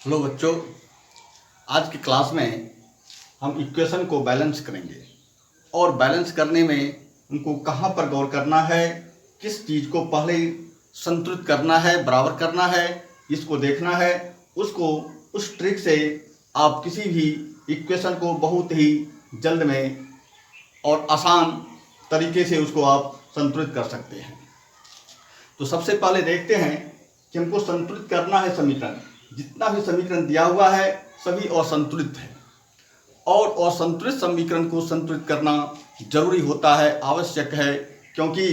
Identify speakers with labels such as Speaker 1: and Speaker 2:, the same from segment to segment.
Speaker 1: Hello बच्चों, आज की क्लास में हम इक्वेशन को बैलेंस करेंगे और बैलेंस करने में उनको कहाँ पर गौर करना है, किस चीज़ को पहले संतुलित करना है, बराबर करना है, इसको देखना है। उसको उस ट्रिक से आप किसी भी इक्वेशन को बहुत ही जल्द में और आसान तरीके से उसको आप संतुलित कर सकते हैं। तो सबसे पहले देखते हैं कि हमको संतुलित करना है समीकरण। जितना भी समीकरण दिया हुआ है सभी असंतुलित है और असंतुलित समीकरण को संतुलित करना जरूरी होता है, आवश्यक है, क्योंकि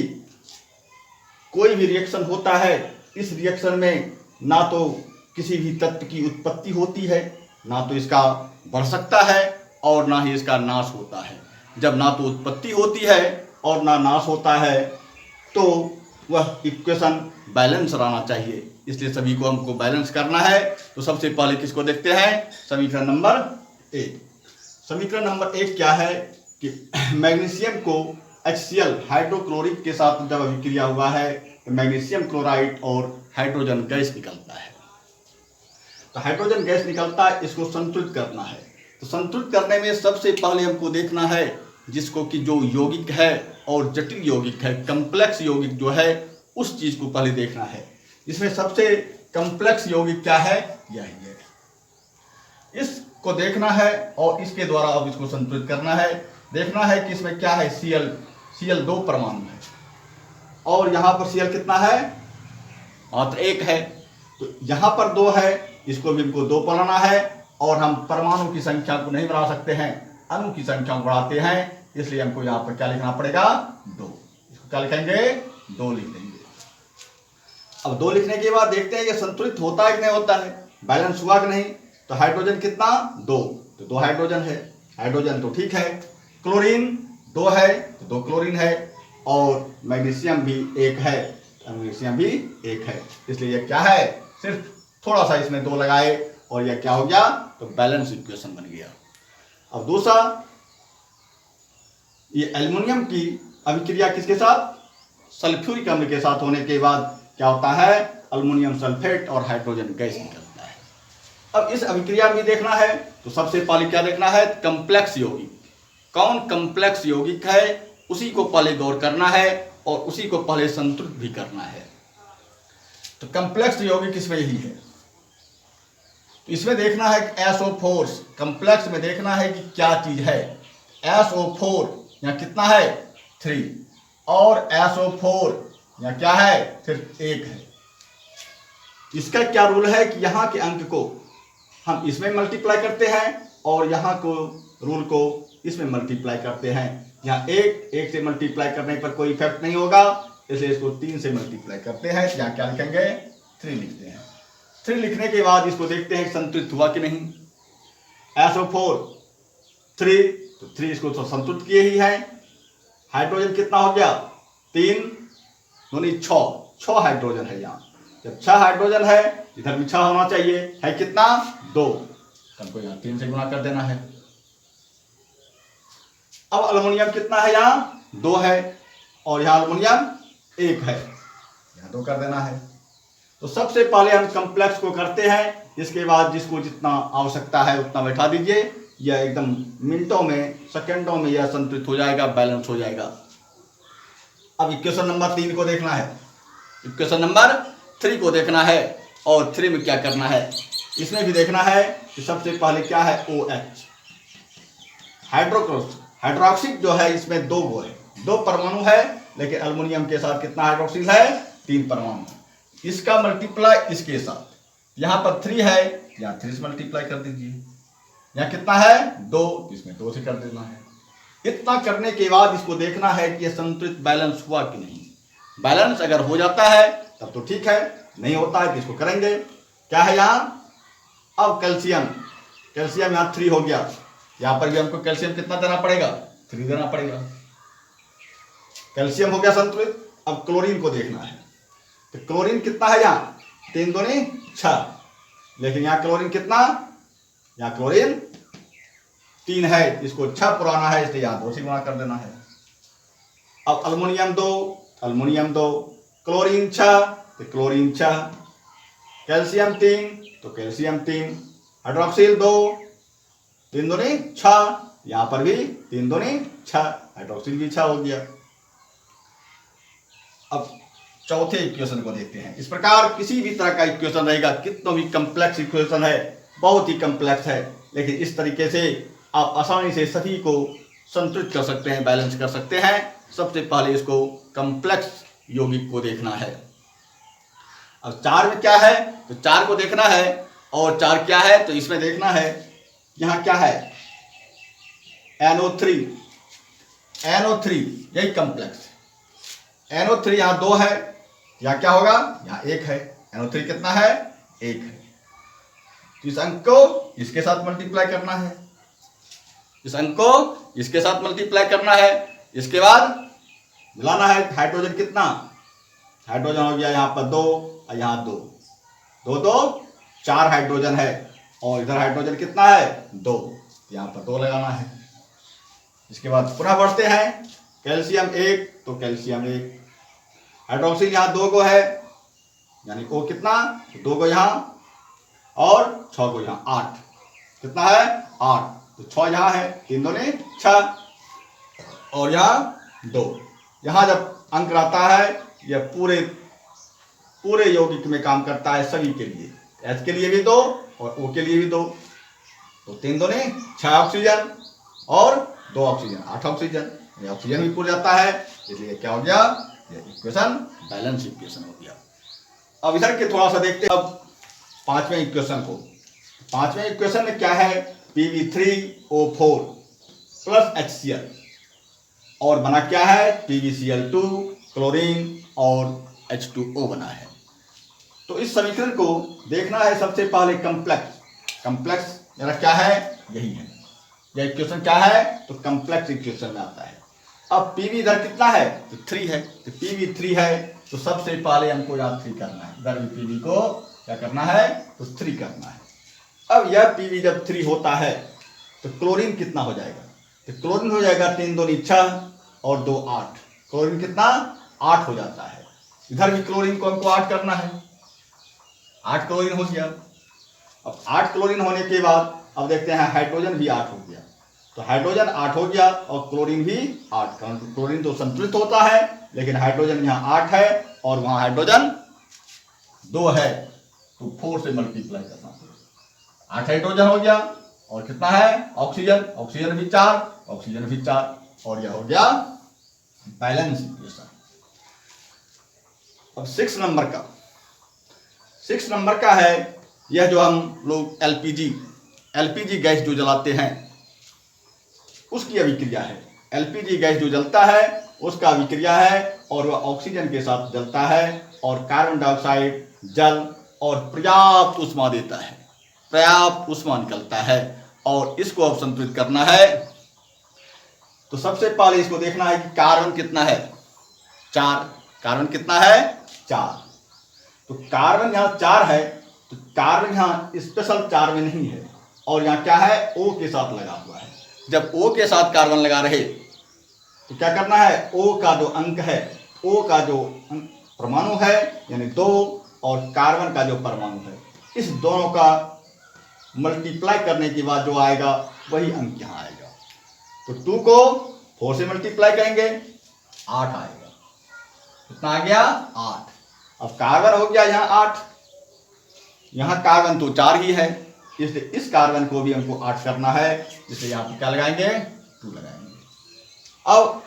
Speaker 1: कोई भी रिएक्शन होता है, इस रिएक्शन में ना तो किसी भी तत्व की उत्पत्ति होती है, ना तो इसका बढ़ सकता है और ना ही इसका नाश होता है। जब ना तो उत्पत्ति होती है और ना नाश होता है तो वह इक्वेशन बैलेंस रहना चाहिए। इसलिए सभी को हमको बैलेंस करना है। तो सबसे पहले किसको देखते हैं? समीकरण नंबर 1। समीकरण नंबर 1 क्या है कि मैग्नीशियम को HCl हाइड्रोक्लोरिक के साथ जब अभिक्रिया हुआ है तो मैग्नीशियम क्लोराइड और हाइड्रोजन गैस निकलता है। तो हाइड्रोजन गैस निकलता है, इसको संतुलित करना है। तो संतुलित करने में सबसे पहले हमको देखना है जिसको कि जो यौगिक है और जटिल यौगिक है, कम्प्लेक्स यौगिक जो है, उस चीज को पहले देखना है। इसमें सबसे कम्प्लेक्स यौगिक क्या है? यही है। इसको देखना है और इसके द्वारा अब इसको संतुलित करना है। देखना है कि इसमें क्या है, Cl 2 परमाणु है और यहाँ पर Cl कितना है? मात्र 1 है। तो यहाँ पर 2 है, इसको भी हमको 2 बनाना है और हम परमाणु की संख्या को नहीं बढ़ा सकते हैं, अणु की संख्या को बढ़ाते हैं। इसलिए हमको यहाँ पर क्या लिखना पड़ेगा? 2। इसको क्या लिखेंगे? 2 लिख देंगे। अब 2 लिखने के बाद देखते हैं ये संतुलित होता है कि नहीं होता है, बैलेंस हुआ कि नहीं। तो हाइड्रोजन कितना? 2। तो 2 हाइड्रोजन है, हाइड्रोजन तो ठीक है। क्लोरीन 2 है तो 2 क्लोरीन है और मैग्नीशियम भी 1 है, मैग्नीशियम भी 1 है। इसलिए ये क्या है, सिर्फ थोड़ा सा इसमें 2 लगाए और यह क्या हो गया? तो बैलेंस इक्वेशन बन गया। अब दूसरा, ये एल्युमिनियम की अभिक्रिया किसके साथ? सल्फ्यूरिक अम्ल के साथ होने के बाद क्या होता है? अल्युमिनियम सल्फेट और हाइड्रोजन गैस निकलता है। अब इस अभिक्रिया में देखना है तो सबसे पहले क्या देखना है? कम्प्लेक्स यौगिक। कौन कम्प्लेक्स यौगिक है उसी को पहले गौर करना है और उसी को पहले संतुलित भी करना है। तो कम्प्लेक्स यौगिक इसमें यही है। तो इसमें देखना है कि SO4, कम्प्लेक्स में देखना है कि क्या चीज है। SO4 यहाँ कितना है? 3 और SO4 यहाँ क्या है? सिर्फ 1 है। इसका क्या रूल है कि यहाँ के अंक को हम इसमें मल्टीप्लाई करते हैं और यहाँ को रूल को इसमें मल्टीप्लाई करते हैं। यहाँ 1 से मल्टीप्लाई करने पर कोई इफेक्ट नहीं होगा, इसलिए इसको 3 से मल्टीप्लाई करते हैं। यहाँ क्या लिखेंगे? 3 लिखते हैं। 3 लिखने के बाद इसको देखते हैं संतुलित हुआ कि नहीं। SO4 3, तो 3 इसको तो संतुलित किए ही है। हाइड्रोजन कितना हो गया? 3 दूनी 6 हाइड्रोजन है यहाँ। जब 6 हाइड्रोजन है, इधर भी 6 होना चाहिए, है कितना? 2। हमको यहाँ 3 से गुणा कर देना है। अब अल्युमिनियम कितना है? यहाँ 2 है और यहाँ अल्युमिनियम 1 है, यहाँ 2 कर देना है। तो सबसे पहले हम कम्प्लेक्स को करते हैं, इसके बाद जिसको जितना आवश्यकता है उतना बैठा दीजिए। यह एकदम मिनटों में, सेकंडों में यह संतुलित हो जाएगा, बैलेंस हो जाएगा। अब इक्वेशन नंबर 3 को देखना है, इक्वेशन नंबर 3 को देखना है और 3 में क्या करना है, इसमें भी देखना है कि सबसे पहले क्या है? OH हाइड्रोक्सिक जो है, इसमें 2 गो है, 2 परमाणु है, लेकिन अल्युमिनियम के साथ कितना हाइड्रोक्सिल है? 3 परमाणु। इसका मल्टीप्लाई इसके साथ, यहाँ पर 3 है, यहाँ 3 से मल्टीप्लाई कर दीजिए। यहाँ कितना है? 2, इसमें 2 से कर देना है। इतना करने के बाद इसको देखना है कि यह संतुलित बैलेंस हुआ कि नहीं। बैलेंस अगर हो जाता है तब तो ठीक है, नहीं होता है तो इसको करेंगे। क्या है यहाँ? अब कैल्शियम यहाँ 3 हो गया, यहाँ पर भी हमको कैल्शियम कितना देना पड़ेगा? 3 देना पड़ेगा। कैल्शियम हो गया संतुलित। अब क्लोरीन को देखना है, तो क्लोरीन कितना है यहाँ? 3 दूनी 6, लेकिन यहाँ क्लोरीन कितना? यहाँ क्लोरीन 3 है, इसको 6 पुराना है, इसलिए यहाँ 2 से गुणा कर देना है। अब अल्युमिनियम 2, क्लोरीन 6, तो क्लोरीन 6 कैल्शियम 3 तो कैल्शियम 3, हाइड्रोक्सिल 2, 3 दूनी 6, यहां पर भी 3 दूनी 6, हाइड्रोक्सिल भी 6 हो गया। अब चौथे इक्वेशन को देखते हैं। इस प्रकार किसी भी तरह का इक्वेशन रहेगा, कितना भी कम्प्लेक्स इक्वेशन है, बहुत ही कम्प्लेक्स है, लेकिन इस तरीके से आप आसानी से सभी को संतुलित कर सकते हैं, बैलेंस कर सकते हैं। सबसे पहले इसको कम्प्लेक्स यौगिक को देखना है। अब 4 में क्या है, तो 4 को देखना है, और 4 क्या है तो इसमें देखना है। यहां क्या है, NO3, NO3 यही कम्प्लेक्स। NO3 यहां 2 है, यहां क्या होगा, यहां 1 है। NO3 कितना है, 1 है। तो इस अंक को इसके साथ मल्टीप्लाई करना है, इस अंक को इसके साथ मल्टीप्लाई करना है। इसके बाद मिलाना है। हाइड्रोजन कितना, हाइड्रोजन हो गया यहां पर 2 और यहां 2, 2 2 4 हाइड्रोजन है, और इधर हाइड्रोजन कितना है 2, यहां पर 2 लगाना है। इसके बाद पुनः बढ़ते हैं। कैल्शियम 1 तो कैल्शियम 1, हाइड्रोक्सिल यहां 2 को है, यानी O कितना 2 को यहां, और 6 को यहां, 8 कितना है 8, तो 6 यहां है, 3 दूनी 6, और यहां 2। यहां जब अंक रहता है यह पूरे यौगिक में काम करता है सभी के लिए, H के लिए भी 2 और O के लिए भी 2, तो 3 दूनी 6 ऑक्सीजन और 2 ऑक्सीजन 8 ऑक्सीजन, ये ऑक्सीजन भी पूरा जाता है, इसलिए क्या हो गया, ये इक्वेशन बैलेंस इक्वेशन हो गया। अब इधर के थोड़ा सा देखते हैं अब पांचवें इक्वेशन को। पांचवें इक्वेशन में क्या है, Pb3O4 प्लस HCl, और बना क्या है PbCl2 क्लोरीन और H2O बना है। तो इस समीकरण को देखना है सबसे पहले कम्प्लेक्स मेरा क्या है, यही है, यह इक्वेशन क्या है तो कम्प्लेक्स इक्वेशन में आता है। अब Pb इधर कितना है तो 3 है, तो Pb 3 है, तो सबसे पहले हमको यहाँ 3 करना है, इधर भी Pb को क्या करना है तो 3 करना है। अब यह Pb जब 3 होता है तो क्लोरीन कितना हो जाएगा, तो क्लोरीन हो जाएगा 3 दूनी 6 और 2 8, क्लोरीन कितना 8 हो जाता है। इधर भी क्लोरीन को हमको 8 करना है, 8 क्लोरीन हो गया। अब 8 क्लोरीन होने के बाद अब देखते हैं हाइड्रोजन भी 8 हो गया, तो हाइड्रोजन 8 हो गया और क्लोरीन भी 8, कारण क्लोरीन तो संतुलित होता है, लेकिन हाइड्रोजन यहाँ 8 है और वहां हाइड्रोजन 2 है, तो 4 से मल्टीप्लाई करना पड़ेगा। 8 हाइड्रोजन हो गया, और कितना है ऑक्सीजन भी 4, और यह हो गया बैलेंस इक्वेशन। अब 6 नंबर का है, यह जो हम लोग एलपीजी गैस जो जलाते हैं उसकी अभिक्रिया है। एलपीजी गैस जो जलता है उसका अभिक्रिया है, और वह ऑक्सीजन के साथ जलता है, और कार्बन डाइऑक्साइड जल और पर्याप्त ऊष्मा देता है, पर्याप्त ऊष्मा निकलता है, और इसको अब संतुलित करना है। तो सबसे पहले इसको देखना है कि कार्बन कितना है 4, कार्बन कितना है 4, तो कार्बन यहाँ 4 है, तो कार्बन यहाँ स्पेशल 4 में नहीं है, और यहाँ क्या है O के साथ लगा हुआ है। जब O के साथ कार्बन लगा रहे तो क्या करना है, O का जो अंक है, O का जो परमाणु है यानी 2, और कार्बन का जो परमाणु है, इस दोनों का मल्टीप्लाई करने के बाद जो आएगा वही अंक यहाँ आएगा। तो 2 को 4 से मल्टीप्लाई करेंगे 8 आएगा, कितना आ गया 8। अब कार्बन हो गया यहाँ 8, यहाँ कार्बन तो 4 ही है, इसलिए इस कार्बन को भी हमको 8 करना है, जिससे यहाँ पे क्या लगाएंगे 2 लगाएंगे। अब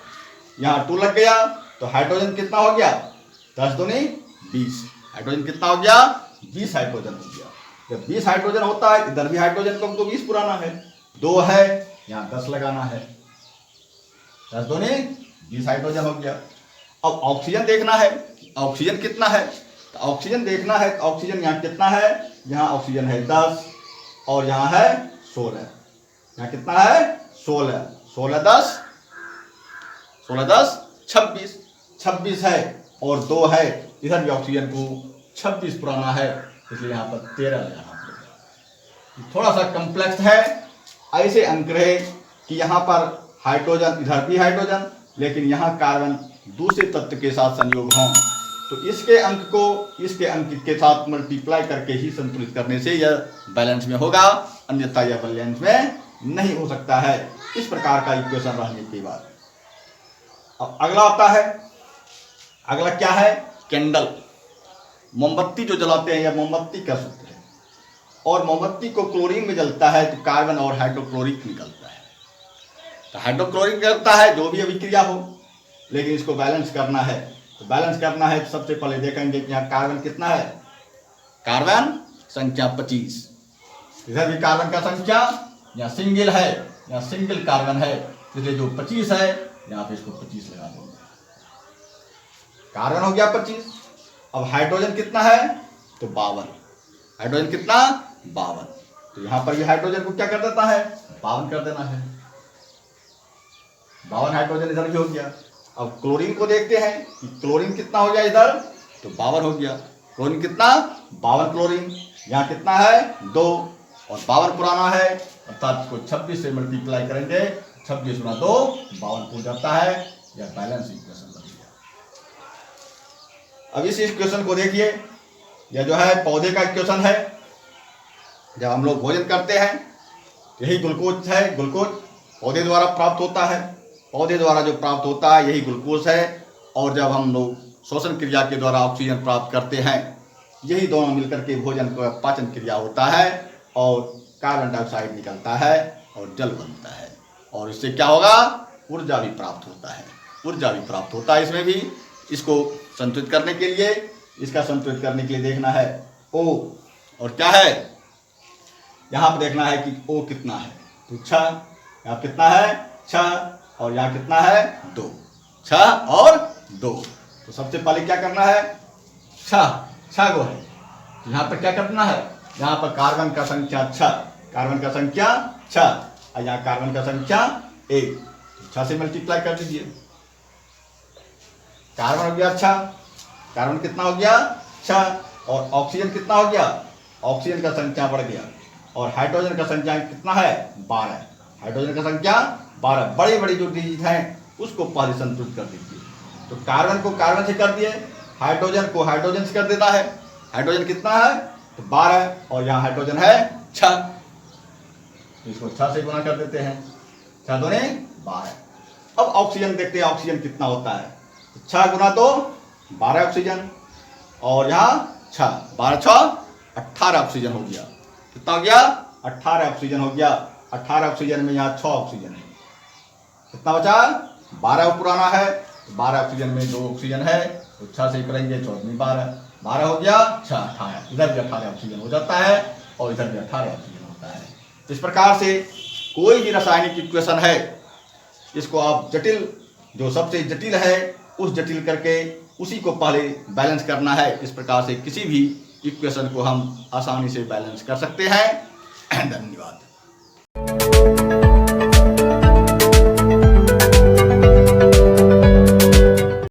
Speaker 1: यहाँ 2 लग गया, तो हाइड्रोजन कितना हो गया 10 दूनी 20, हाइड्रोजन कितना हो गया 20 हाइड्रोजन हो गया। जब 20 हाइड्रोजन होता है इधर भी हाइड्रोजन को हमको 20 पुराना है, 2 है यहाँ 10 लगाना है, 10 दूनी 20 हाइड्रोजन हो गया। अब ऑक्सीजन देखना है, ऑक्सीजन कितना है, तो ऑक्सीजन देखना है, ऑक्सीजन यहाँ कितना है, यहाँ ऑक्सीजन है 10 और यहाँ है 16, यहाँ कितना है 16, 16 10 26 है, और 2 है, इधर भी ऑक्सीजन को 26 पुराना है, इसलिए यहाँ पर 13 लगाना पड़ेगा। थोड़ा सा कम्प्लेक्स है, ऐसे अंक रहे कि यहाँ पर हाइड्रोजन, इधर भी हाइड्रोजन, लेकिन यहाँ कार्बन दूसरे तत्व के साथ संयोग हों, तो इसके अंक को इसके अंक के साथ मल्टीप्लाई करके ही संतुलित करने से यह बैलेंस में होगा, अन्यथा यह बैलेंस में नहीं हो सकता है। इस प्रकार का इक्वेशन रहने के बाद अब अगला आता है, अगला क्या है, कैंडल। मोमबत्ती जो जलाते हैं, यह मोमबत्ती का सूत्र है, और मोमबत्ती को क्लोरीन में जलता है तो कार्बन और हाइड्रोक्लोरिक निकलता है। तो हाइड्रोक्लोरिक निकलता है जो भी अभिक्रिया हो, लेकिन इसको बैलेंस करना है। तो बैलेंस करना है तो सबसे पहले देखेंगे कि यहाँ कार्बन कितना है, कार्बन संख्या 25। इधर भी कार्बन का संख्या, यहाँ सिंगल है, यहाँ सिंगल कार्बन है, इसलिए जो 25 है यहाँ पे इसको 25 लगा देंगे। कार्बन हो गया 25। अब हाइड्रोजन कितना है, तो 52। हाइड्रोजन कितना, 52। तो यहाँ पर ये हाइड्रोजन को क्या कर देता है, 52 कर देना है। 52 हाइड्रोजन इधर भी हो गया। अब क्लोरीन को देखते हैं कि क्लोरीन कितना हो गया इधर, तो 52 हो गया। क्लोरीन कितना, 52 क्लोरीन। यहाँ कितना है, 2, और 52 पुराना है, अर्थात इसको 26 से मल्टीप्लाई करेंगे, 26 गुना 2 52 हो जाता है। यह बैलेंस इक्वेशन बन गया। अब इस इक्वेशन को देखिए, यह जो है पौधे का इक्वेशन है। जब हम लोग भोजन करते हैं, यही ग्लूकोज है, ग्लूकोज पौधे द्वारा प्राप्त होता है। पौधे द्वारा जो प्राप्त होता है यही ग्लूकोज है, और जब हम लोग श्वसन क्रिया के द्वारा ऑक्सीजन प्राप्त करते हैं, यही दोनों मिलकर के भोजन का पाचन क्रिया होता है, और कार्बन डाइऑक्साइड निकलता है और जल बनता है, और इससे क्या होगा, ऊर्जा भी प्राप्त होता है। ऊर्जा भी प्राप्त होता है इसमें भी। इसको संतुलित करने के लिए, इसका संतुलित करने के लिए देखना है O, और क्या है, यहाँ पर देखना है कि O कितना है, तो 6। यहाँ कितना है, 6, और यहाँ कितना है, 2। 6 और 2। तो सबसे पहले क्या करना है, 6 गो है, तो यहाँ पर क्या करना है, यहाँ पर कार्बन का संख्या 6, कार्बन का संख्या 6, और यहाँ कार्बन का संख्या 1, तो 6 से मल्टीप्लाई कर दीजिए। कार्बन हो गया 6, कार्बन कितना हो गया, 6, और ऑक्सीजन कितना हो गया, ऑक्सीजन का संख्या बढ़ गया, और हाइड्रोजन का संख्या कितना है, 12। हाइड्रोजन का संख्या 12। बड़ी बड़ी जो डिजिट हैं उसको पहले संतुलित कर दीजिए। तो कार्बन को कार्बन से कर दिए, हाइड्रोजन को हाइड्रोजन से कर देता है। हाइड्रोजन कितना है, तो 12, और यहाँ हाइड्रोजन है 6, तो इसको 6 से गुना कर देते हैं, 6 दूने 12। अब ऑक्सीजन देखते हैं, ऑक्सीजन कितना होता है, 6 गुना 2 12 ऑक्सीजन, और यहाँ 6, 12 6 18 ऑक्सीजन हो गया। कितना हो गया, 18 ऑक्सीजन हो गया। 18 ऑक्सीजन में यहाँ 6 ऑक्सीजन है, कितना बचा, 12 पुराना है, 12 ऑक्सीजन में 2 ऑक्सीजन है, तो 6 से करेंगे 14 12, 12 हो गया, 6 18, इधर भी 18 ऑक्सीजन हो जाता है, और इधर भी 18 ऑक्सीजन होता है। इस प्रकार से कोई भी रासायनिक इक्वेशन है, इसको आप जटिल, जो सबसे जटिल है उस जटिल करके उसी को पहले बैलेंस करना है। इस प्रकार से किसी भी इक्वेशन को हम आसानी से बैलेंस कर सकते हैं। धन्यवाद।